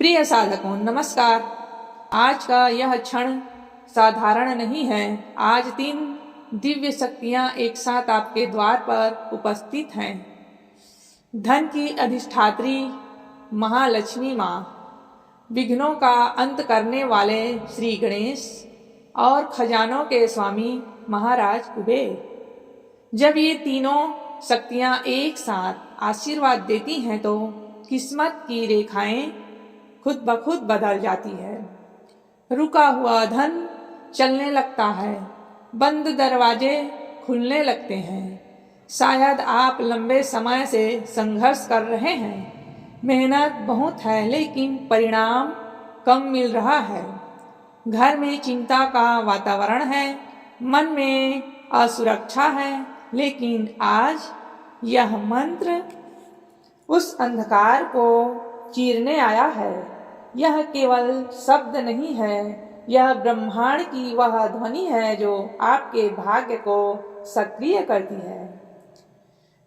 प्रिय साधकों नमस्कार। आज का यह क्षण साधारण नहीं है। आज 3 दिव्य शक्तियां एक साथ आपके द्वार पर उपस्थित हैं। धन की अधिष्ठात्री महालक्ष्मी माँ, विघ्नों का अंत करने वाले श्री गणेश और खजानों के स्वामी महाराज कुबेर। जब ये तीनों शक्तियां एक साथ आशीर्वाद देती हैं तो किस्मत की रेखाएं खुद ब खुद बदल जाती है। रुका हुआ धन चलने लगता है, बंद दरवाजे खुलने लगते हैं। शायद आप लंबे समय से संघर्ष कर रहे हैं, मेहनत बहुत है लेकिन परिणाम कम मिल रहा है। घर में चिंता का वातावरण है, मन में असुरक्षा है, लेकिन आज यह मंत्र उस अंधकार को चीरने आया है। यह केवल शब्द नहीं है, यह ब्रह्मांड की वह ध्वनि है जो आपके भाग्य को सक्रिय करती है।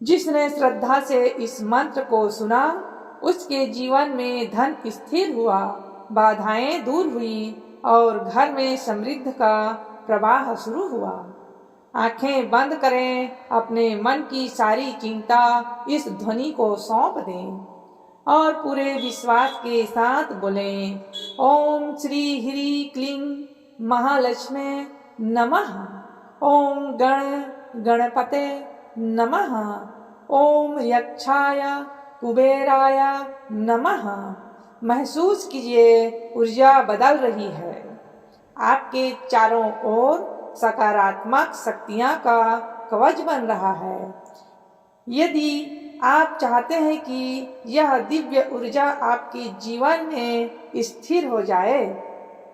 जिसने श्रद्धा से इस मंत्र को सुना, उसके जीवन में धन स्थिर हुआ, बाधाएं दूर हुई और घर में समृद्धि का प्रवाह शुरू हुआ। आंखें बंद करें, अपने मन की सारी चिंता इस ध्वनि को सौंप दें और पूरे विश्वास के साथ बोलें, ओम श्री ह्रीं क्लीं महालक्ष्मी नमः। ओम गणपते नमः। ओम यक्षाय कुबेराय नमः। महसूस कीजिए, ऊर्जा बदल रही है। आपके चारों ओर सकारात्मक शक्तियां का कवच बन रहा है। यदि आप चाहते हैं कि यह दिव्य ऊर्जा आपके जीवन में स्थिर हो जाए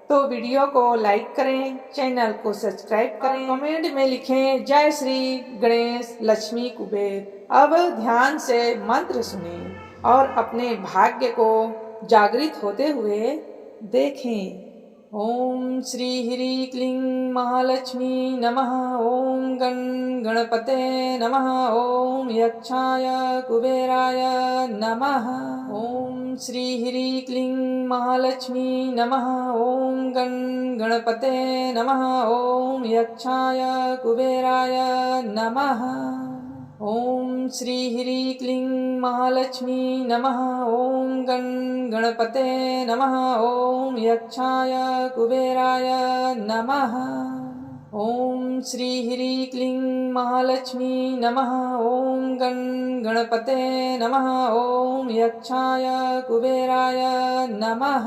तो वीडियो को लाइक करें, चैनल को सब्सक्राइब करें, कमेंट में लिखें जय श्री गणेश लक्ष्मी कुबेर। अब ध्यान से मंत्र सुनें और अपने भाग्य को जागृत होते हुए देखें। ओम श्री ह्रीं क्लीं महालक्ष्मी नमः। ओम गणपते नमः। ओम यक्षाय कुबेराय नमः। ओम श्री ह्रीं क्लीं महालक्ष्मी नमः। ओम गणपते नमः। ओम यक्षाय कुबेराय नमः। ओम श्री ह्रीं क्लीं महालक्ष्मी नमः। ओम गणपते नमः। ओम यक्षाय कुबेराय नमः। ओम श्री ह्रीं क्लीं महालक्ष्मी नमः। ओम गणपते नमः। ओम यक्षाय कुबेराय नमः।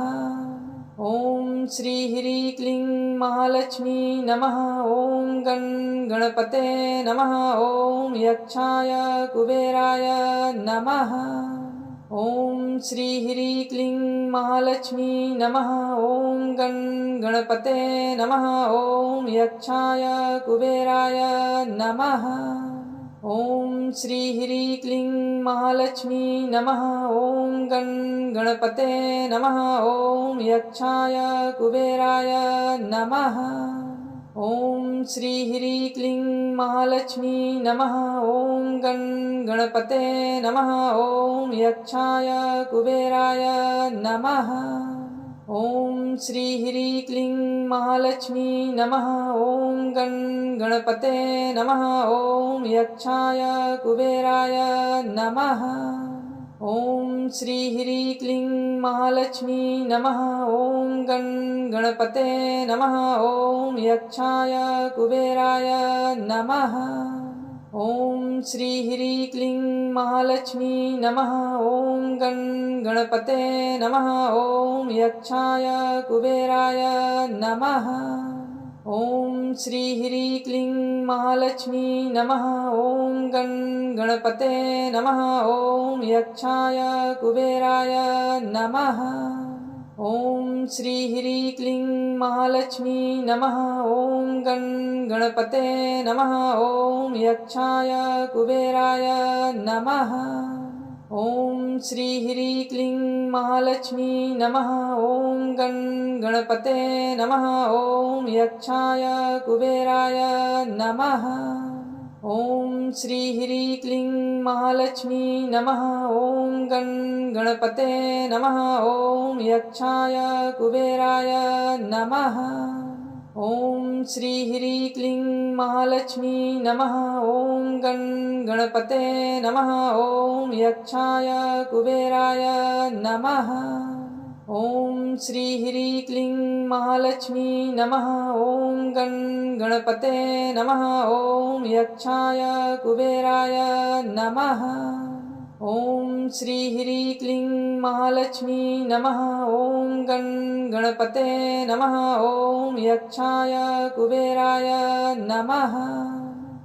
ओम श्री ह्रीं क्लीं महालक्ष्मी नमः। ओम गणपते नमः। ओम यक्षाय कुबेराय नमः। ओम श्री ह्रीं क्लीं महालक्ष्मी नमः। ओम गणपते नमः। ओम यक्षाय कुबेराय नमः। ओम श्री ह्रीं क्लीं महालक्ष्मी नमः। ओम गणपते नमः। ओम यक्षाय कुबेराय नमः। ओम श्री ह्रीं क्लीं महालक्ष्मी नमः। ओम गणपते नमः। ओम यक्षाय कुबेराय नमः। ओम श्री ह्रीं क्लीं महालक्ष्मी नमः। ओम गणपते नमः। ओम यक्षाय कुबेराय नमः। ओम श्री ह्रीं क्लीं महालक्ष्मी नमः। ओम गणपते नमः। ओम यक्षाय कुबेराय नमः। ओम श्री ह्रीं क्लीं महालक्ष्मी नमः। ओम गणपते नमः। ओम यक्षाय कुबेराय नमः। ओम श्री ह्रीं क्लीं महालक्ष्मी नमः। ओम गणपते नमः। ओम यक्षाय कुबेराय नमः। ओम श्री ह्रीं क्लीं महालक्ष्मी नमः। ओम गणपते नमः। ओम यक्षाय कुबेराय नमः। ओम श्री ह्रीं क्लीं महालक्ष्मी नमः। ओम गणपते नमः। ओम यक्षाय कुबेराय नमः। ॐ श्री ह्रीं क्लीं महालक्ष्मी नमः। ॐ गणपते नमः। ॐ यक्षाय कुबेराय नमः। ॐ श्री ह्रीं क्लीं महालक्ष्मी नमः। ॐ गणपते नमः। ॐ यक्षाय कुबेराय नमः। ॐ श्री ह्रीं क्लीं महालक्ष्मी नमः। ॐ गणपते नमः। ॐ यक्षाय कुबेराय नमः। ॐ श्री ह्रीं क्लीं महालक्ष्मी नमः। ॐ गणपते नमः। ॐ यक्षाय कुबेराय नमः।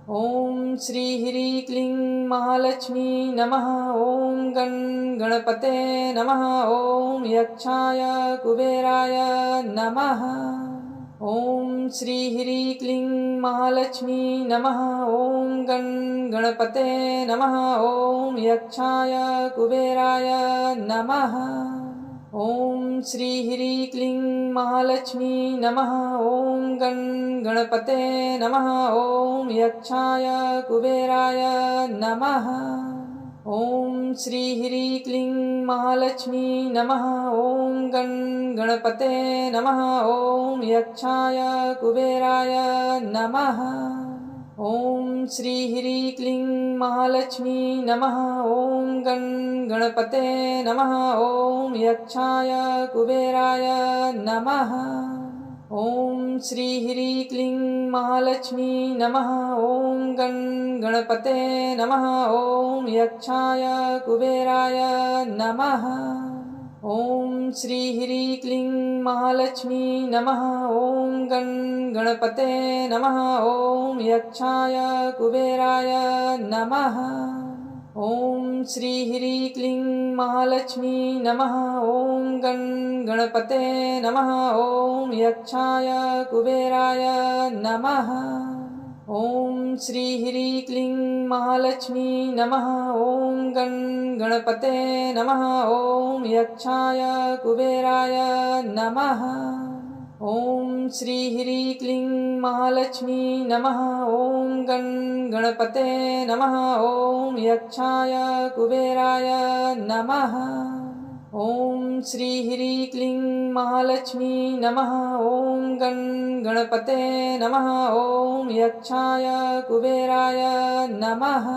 ॐ श्री ह्रीं क्लीं महालक्ष्मी नमः। ॐ गणपते नमः। ॐ यक्षाय कुबेराय नमः। ॐ श्री ह्रीं क्लीं महालक्ष्मी नमः। ॐ गणपते नमः। ॐ यक्षाय कुबेराय नमः। ॐ श्री ह्रीं क्लीं महालक्ष्मी नमः। ॐ गणपते नमः। ॐ यक्षाय कुबेराय नमः। ॐ श्री ह्रीं क्लीं महालक्ष्मी नमः। ॐ गणपते नमः। ॐ यक्षाय कुबेराय नमः। ॐ श्री ह्रीं क्लीं महालक्ष्मी नमः। ॐ गणपते नमः। ॐ यक्षाय कुबेराय नमः। ॐ श्री ह्रीं क्लीं महालक्ष्मी नमः। ॐ गणपते नमः। ॐ यक्षाय कुबेराय नमः। ॐ श्री ह्रीं क्लीं महालक्ष्मी नमः। ॐ गणपते नमः। ॐ यक्षाय कुबेराय नमः। ॐ श्री ह्रीं क्लीं महालक्ष्मी नमः। ॐ गणपते नमः। ॐ यक्षाय कुबेराय नमः। ॐ श्री ह्रीं क्लीं महालक्ष्मी नमः। ॐ गणपते नमः। ॐ यक्षाय कुबेराय नमः। ॐ श्री ह्रीं क्लीं महालक्ष्मी नमः। ॐ गणपते नमः। ॐ यक्षाय कुबेराय नमः। ॐ श्री ह्रीं क्लीं महालक्ष्मी नमः। ॐ गणपते नमः। ॐ यक्षाय कुबेराय नमः।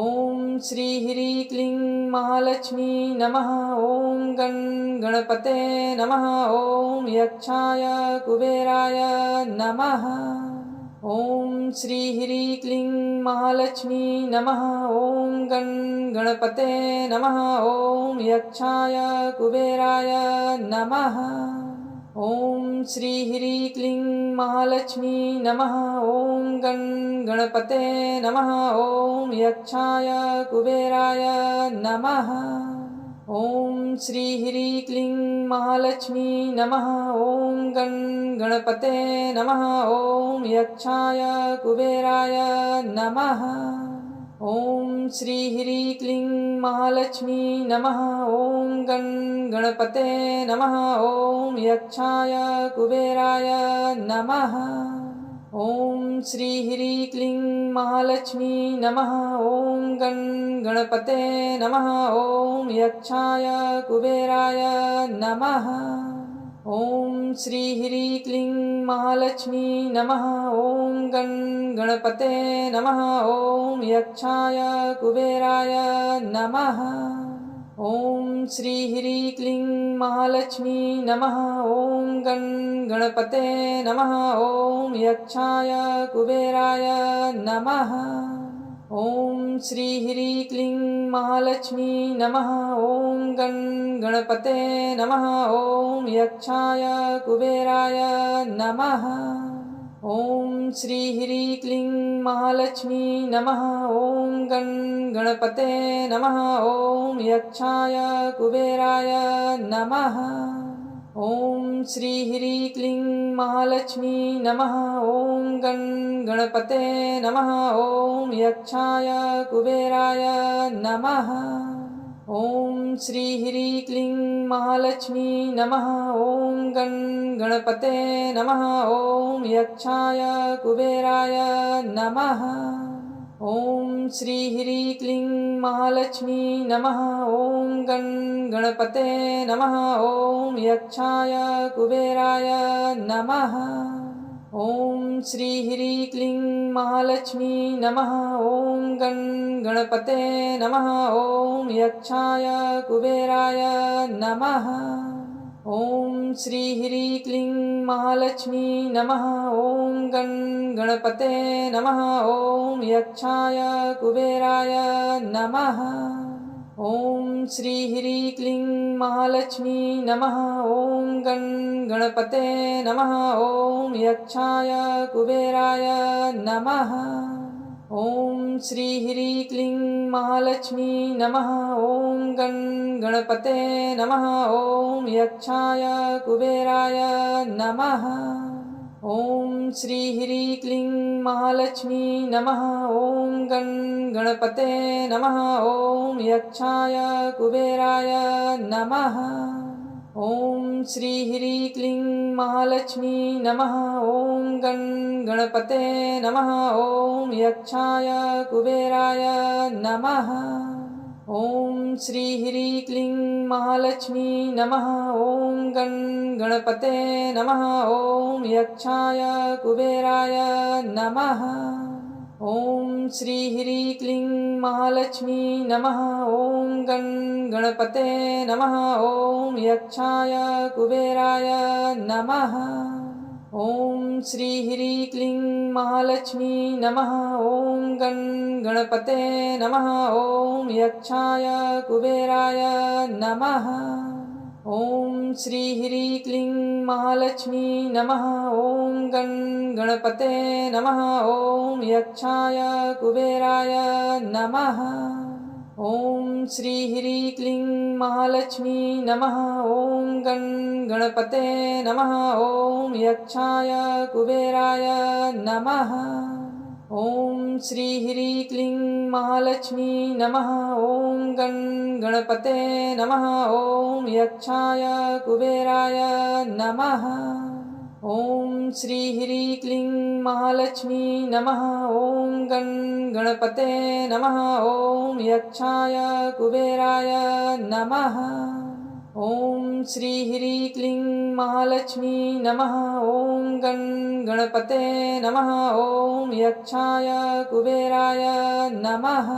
ॐ श्री ह्रीं क्लीं महालक्ष्मी नमः। ॐ गणपते नमः। ॐ यक्षाय कुबेराय नमः। ॐ श्री ह्रीं क्लीं महालक्ष्मी नमः। ॐ गणपते नमः। ॐ यक्षाय कुबेराय नमः। ॐ श्री ह्रीं क्लीं महालक्ष्मी नमः। ॐ गणपते नमः। ॐ यक्षाय कुबेराय नमः। ॐ श्री ह्रीं क्लीं महालक्ष्मी नमः। ॐ गणपते नमः। ॐ यक्षाय कुबेराय नमः। ॐ श्री ह्रीं क्लीं महालक्ष्मी नमः। ॐ गणपते नमः। ॐ यक्षाय कुबेराय नमः। ॐ श्री ह्रीं क्लीं महालक्ष्मी नमः। ॐ गणपते नमः। ॐ यक्षाय कुबेराय नमः। ॐ श्री ह्रीं क्लीं महालक्ष्मी नमः। ॐ गणपते नमः। ॐ यक्षाय कुबेराय नमः। ॐ श्री ह्रीं क्लीं महालक्ष्मी नमः। ॐ गणपते नमः। ॐ यक्षाय कुबेराय नमः। ॐ श्री ह्रीं क्लीं महालक्ष्मी नमः। ॐ गणपते नमः। ॐ यक्षाय कुबेराय नमः। ॐ श्री ह्रीं क्लीं महालक्ष्मी नमः। ॐ गणपते नमः। ॐ यक्षाय कुबेराय नमः। ॐ श्री ह्रीं क्लीं महालक्ष्मी नमः। ॐ गणपते नमः। ॐ यक्षाय कुबेराय नमः। ॐ श्री ह्रीं क्लीं महालक्ष्मी नमः। ॐ गणपते नमः। ॐ यक्षाय कुबेराय नमः। ॐ श्री ह्रीं क्लीं महालक्ष्मी नमः। ॐ गणपते नमः। ॐ यक्षाय कुबेराय नमः। ॐ श्री ह्रीं क्लीं महालक्ष्मी नमः। ॐ गणपते नमः। ॐ यक्षाय कुबेराय नमः। ॐ श्री ह्रीं क्लीं महालक्ष्मी नमः। ॐ गणपते नमः। ॐ यक्षाय कुबेराय नमः। ॐ श्री ह्रीं क्लीं महालक्ष्मी नमः। ॐ गणपते नमः। ॐ यक्षाय कुबेराय नमः। ॐ श्री ह्रीं क्लीं महालक्ष्मी नमः। ॐ गणपते नमः। ॐ यक्षाय कुबेराय नमः। ॐ श्री ह्रीं क्लीं महालक्ष्मी नमः। ॐ गणपते नमः। ॐ यक्षाय कुबेराय नमः। ॐ श्री ह्रीं क्लीं महालक्ष्मी नमः। ॐ गणपते नमः। ॐ यक्षाय कुबेराय नमः। ॐ श्री ह्रीं क्लीं महालक्ष्मी नमः। ॐ गणपते नमः। ॐ यक्षाय कुबेराय नमः। ॐ श्री ह्रीं क्लीं महालक्ष्मी नमः। ॐ गणपते नमः। ॐ यक्षाय कुबेराय नमः। ॐ श्री ह्रीं क्लीं महालक्ष्मी नमः। ॐ गणपते नमः। ॐ यक्षाय कुबेराय नमः। ॐ श्री ह्रीं क्लीं महालक्ष्मी नमः। ॐ गणपते नमः। ॐ यक्षाय कुबेराय नमः। ॐ श्री ह्रीं क्लीं महालक्ष्मी नमः। ॐ गणपते नमः। ॐ यक्षाय कुबेराय नमः। ॐ श्री ह्रीं क्लीं महालक्ष्मी नमः। ॐ गणपते नमः। ॐ यक्षाय कुबेराय नमः। ॐ श्री ह्रीं क्लीं महालक्ष्मी नमः। ॐ गणपते नमः। ॐ यक्षाय कुबेराय नमः। ॐ श्री ह्रीं क्लीं महालक्ष्मी नमः। ॐ गणपते नमः। ॐ यक्षाय कुबेराय नमः।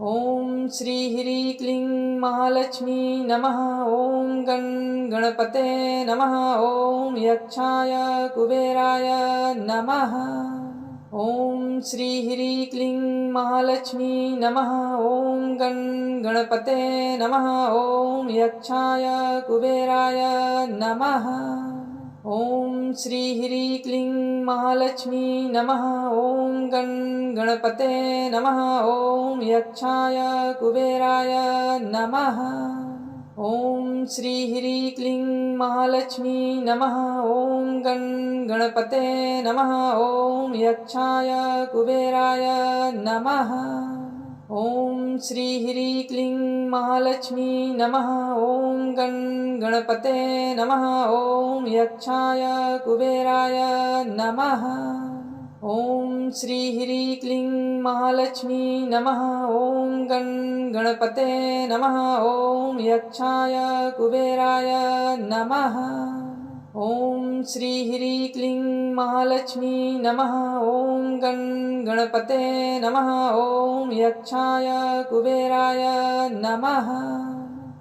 ॐ श्री ह्रीं क्लीं महालक्ष्मी नमः। ॐ गणपते नमः। ॐ यक्षाय कुबेराय नमः। ॐ श्री ह्रीं क्लीं महालक्ष्मी नमः। ॐ गणपते नमः। ॐ यक्षाय कुबेराय नमः। ॐ श्री ह्रीं क्लीं महालक्ष्मी नमः। ॐ गणपते नमः। ॐ यक्षाय कुबेराय नमः। ॐ श्री ह्रीं क्लीं महालक्ष्मी नमः। ॐ गणपते नमः। ॐ यक्षाय कुबेराय नमः। ॐ श्री ह्रीं क्लीं महालक्ष्मी नमः। ॐ गणपते नमः। ॐ यक्षाय कुबेराय नमः। ॐ श्री ह्रीं क्लीं महालक्ष्मी नमः। ॐ गणपते नमः। ॐ यक्षाय कुबेराय नमः। ॐ श्री ह्रीं क्लीं महालक्ष्मी नमः। ॐ गणपते नमः। ॐ यक्षाय कुबेराय नमः।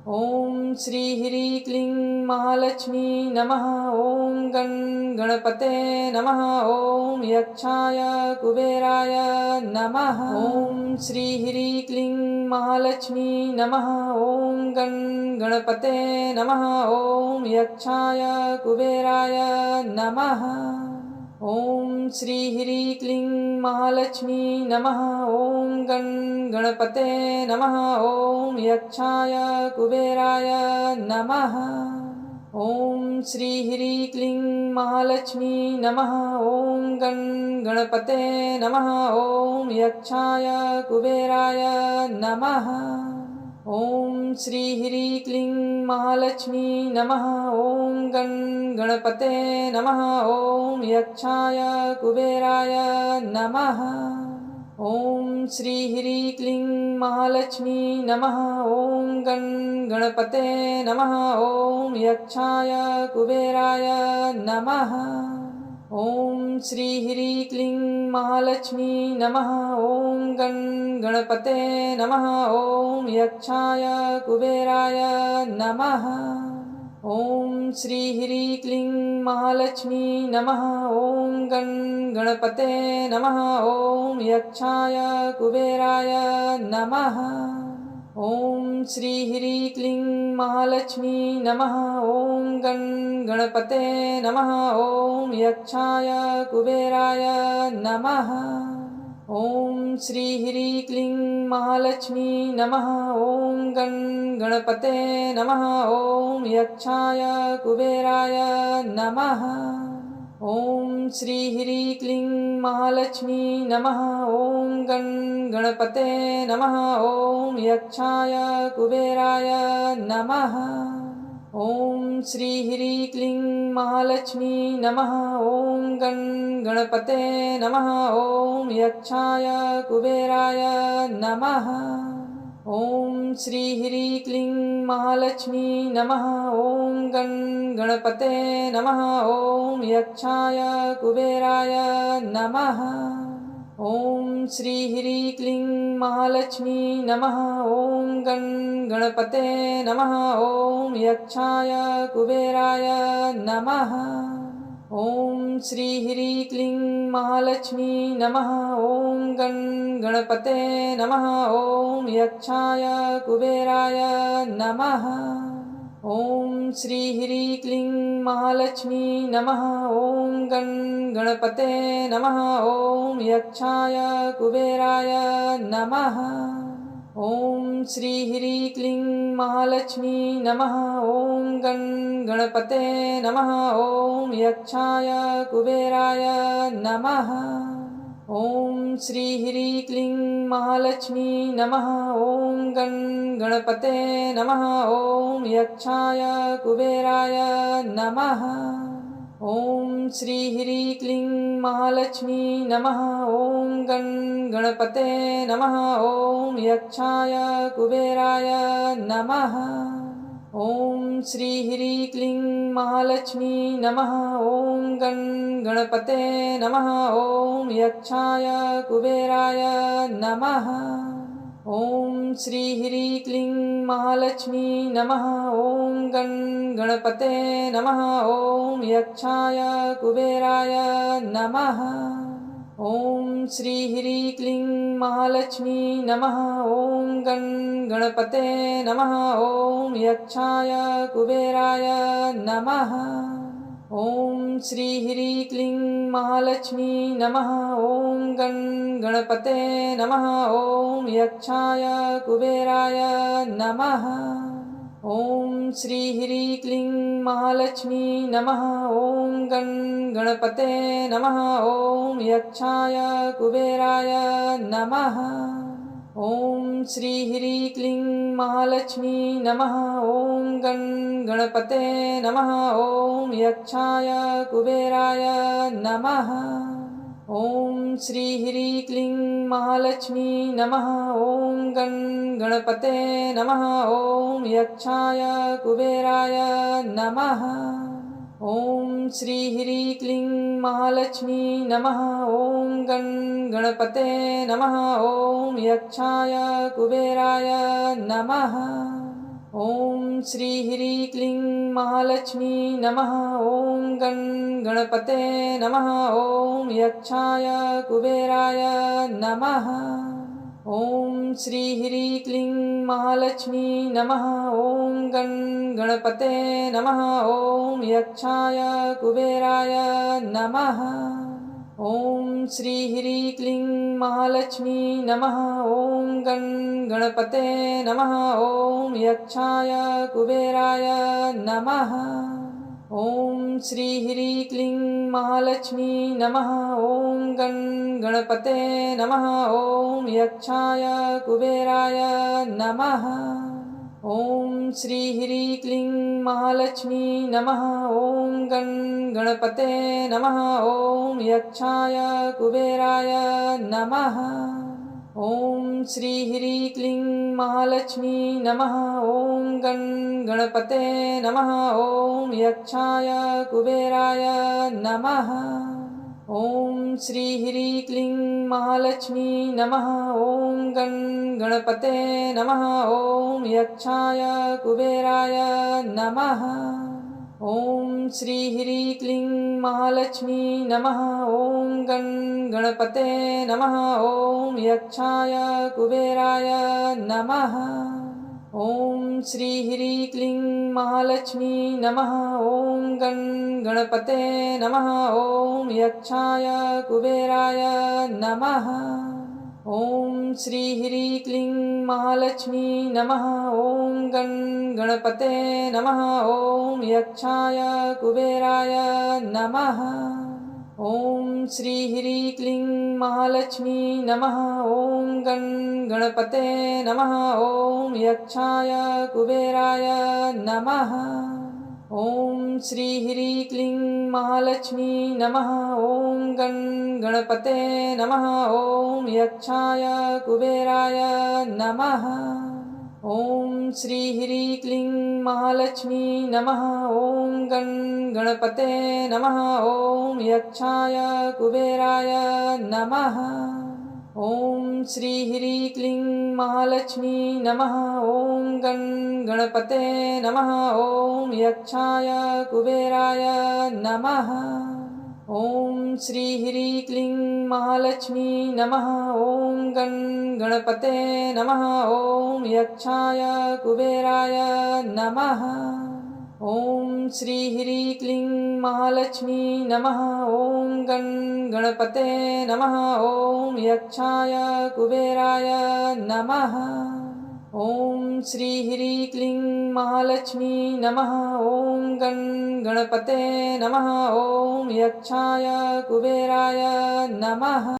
ॐ श्री ह्रीं क्लीं महालक्ष्मी नमः। ॐ गणपते नमः। ॐ यक्षाय कुबेराय नमः। ॐ श्री ह्रीं क्लीं महालक्ष्मी नमः। ॐ गणपते नमः। ॐ यक्षाय कुबेराय नमः। ॐ श्री ह्रीं क्लीं महालक्ष्मी नमः। ॐ गणपते नमः। ॐ यक्षाय कुबेराय नमः। ॐ श्री ह्रीं क्लीं महालक्ष्मी नमः। ॐ गणपते नमः। ॐ यक्षाय कुबेराय नमः। ॐ श्री ह्रीं क्लीं महालक्ष्मी नमः। ॐ गणपते नमः। ॐ यक्षाय कुबेराय नमः। ॐ श्री ह्रीं क्लीं महालक्ष्मी नमः। ॐ गण गणपते नमः। ॐ यक्षाय कुबेराय नमः। ॐ श्री ह्रीं क्लीं महालक्ष्मी नमः। ॐ गण गणपते नमः। ॐ यक्षाय कुबेराय नमः। ॐ श्री ह्रीं क्लीं महालक्ष्मी नमः। ॐ गण गणपते नमः। ॐ यक्षाय कुबेराय नमः। ॐ श्री ह्रीं क्लीं महालक्ष्मी नमः। ॐ गण गणपते नमः। ॐ यक्षाय कुबेराय नमः। ॐ श्री ह्रीं क्लीं महालक्ष्मी नमः। ॐ गण गणपते नमः। ॐ यक्षाय कुबेराय नमः। ॐ श्री ह्रीं क्लीं महालक्ष्मी नमः। ॐ गण गणपते नमः। ॐ यक्षाय कुबेराय नमः। ॐ श्री ह्रीं क्लीं महालक्ष्मी नमः। ॐ गण गणपते नमः। ॐ यक्षाय कुबेराय नमः। ॐ श्री ह्रीं क्लीं महालक्ष्मी नमः। ॐ गण गणपते नमः। ॐ यक्षाय कुबेराय नमः। ॐ श्री ह्रीं क्लीं महालक्ष्मी नमः। ॐ गण गणपते नमः। ॐ यक्षाय कुबेराय नमः। ॐ श्री ह्रीं क्लीं महालक्ष्मी नमः। ॐ गण गणपते नमः। ॐ यक्षाय कुबेराय नमः। ॐ श्री ह्रीं क्लीं महालक्ष्मी नमः। ॐ गण गणपते नमः। ॐ यक्षाय कुबेराय नमः। ॐ श्री ह्रीं क्लीं महालक्ष्मी नमः। ॐ गण गणपते नमः। ॐ यक्षाय कुबेराय नमः। ॐ श्री ह्रीं क्लीं महालक्ष्मी नमः। ॐ गण गणपते नमः। ॐ यक्षाय कुबेराय नमः। ॐ श्री ह्रीं क्लीं महालक्ष्मी नमः। ॐ गण गणपते नमः। ॐ यक्षाय कुबेराय नमः। ॐ श्री ह्रीं क्लीं महालक्ष्मी नमः। ॐ गण गणपते नमः। ॐ यक्षाय कुबेराय नमः। ॐ श्री ह्रीं क्लीं महालक्ष्मी नमः। ॐ गण गणपते नमः। ॐ यक्षाय कुबेराय नमः। ॐ श्री ह्रीं क्लीं महालक्ष्मी नमः। ॐ गण गणपते नमः। ॐ यक्षाय कुबेराय नमः। ॐ श्री ह्रीं क्लीं महालक्ष्मी नमः। ॐ गण गणपते नमः। ॐ यक्षाय कुबेराय नमः। ॐ श्री ह्रीं क्लीं महालक्ष्मी नमः। ॐ गण गणपते नमः। ॐ यक्षाय कुबेराय नमः। ॐ श्री ह्रीं क्लीं महालक्ष्मी नमः। ॐ गण गणपते नमः। ॐ यक्षाय कुबेराय नमः। ॐ श्री ह्रीं क्लीं महालक्ष्मी नमः। ॐ गण गणपते नमः। ॐ यक्षाय कुबेराय नमः। ॐ श्री ह्रीं क्लीं महालक्ष्मी नमः। ॐ गण गणपते नमः। ॐ यक्षाय कुबेराय नमः। ॐ श्री ह्रीं क्लीं महालक्ष्मी नमः। ॐ गण गणपते नमः। ॐ यक्षाय कुबेराय नमः। ॐ श्री ह्रीं क्लीं महालक्ष्मी नमः। ॐ गण गणपते नमः। ॐ यक्षाय कुबेराय नमः। ॐ श्री ह्रीं क्लीं महालक्ष्मी नमः। ॐ गण गणपते नमः। ॐ यक्षाय कुबेराय नमः। ॐ श्री ह्रीं क्लीं महालक्ष्मी नमः। ॐ गण गणपते नमः। ॐ यक्षाय कुबेराय नमः। ॐ श्री ह्रीं क्लीं महालक्ष्मी नमः। ॐ गण गणपते नमः। ॐ यक्षाय कुबेराय नमः। ॐ श्री ह्रीं क्लीं महालक्ष्मी नमः। ॐ गणपते नमः। ॐ यक्षाय कुबेराय नमः। ॐ श्री ह्रीं क्लीं महालक्ष्मी नमः। ॐ गणपते नमः। ॐ यक्षाय कुबेराय नमः। ॐ श्री ह्रीं क्लीं महालक्ष्मी नमः। ॐ गणपते नमः। ॐ यक्षाय कुबेराय नमः। ॐ श्री ह्रीं क्लीं महालक्ष्मी नमः। ॐ गणपते नमः। ॐ यक्षाय कुबेराय नमः। ॐ श्री ह्रीं क्लीं महालक्ष्मी नमः। ॐ गणपते नमः। ॐ यक्षाय कुबेराय नमः। ॐ श्री ह्रीं क्लीं महालक्ष्मी नमः। ॐ गणपते नमः। ॐ यक्षाय कुबेराय नमः। ॐ श्री ह्रीं क्लीं महालक्ष्मी नमः। ॐ गणपते नमः। ॐ यक्षाय कुबेराय नमः। ॐ श्री ह्रीं क्लीं महालक्ष्मी नमः। ॐ गणपते नमः। ॐ यक्षाय कुबेराय नमः। ॐ श्री ह्रीं क्लीं महालक्ष्मी नमः। ॐ गणपते नमः। ॐ यक्षाय कुबेराय नमः। ॐ श्री ह्रीं क्लीं महालक्ष्मी नमः। ॐ गणपते नमः। ॐ यक्षाय कुबेराय नमः। ॐ श्री ह्रीं क्लीं महालक्ष्मी नमः। ॐ गणपते नमः। ॐ यक्षाय कुबेराय नमः। ॐ श्री ह्रीं क्लीं महालक्ष्मी नमः। ॐ गणपते नमः। ॐ यक्षाय कुबेराय नमः।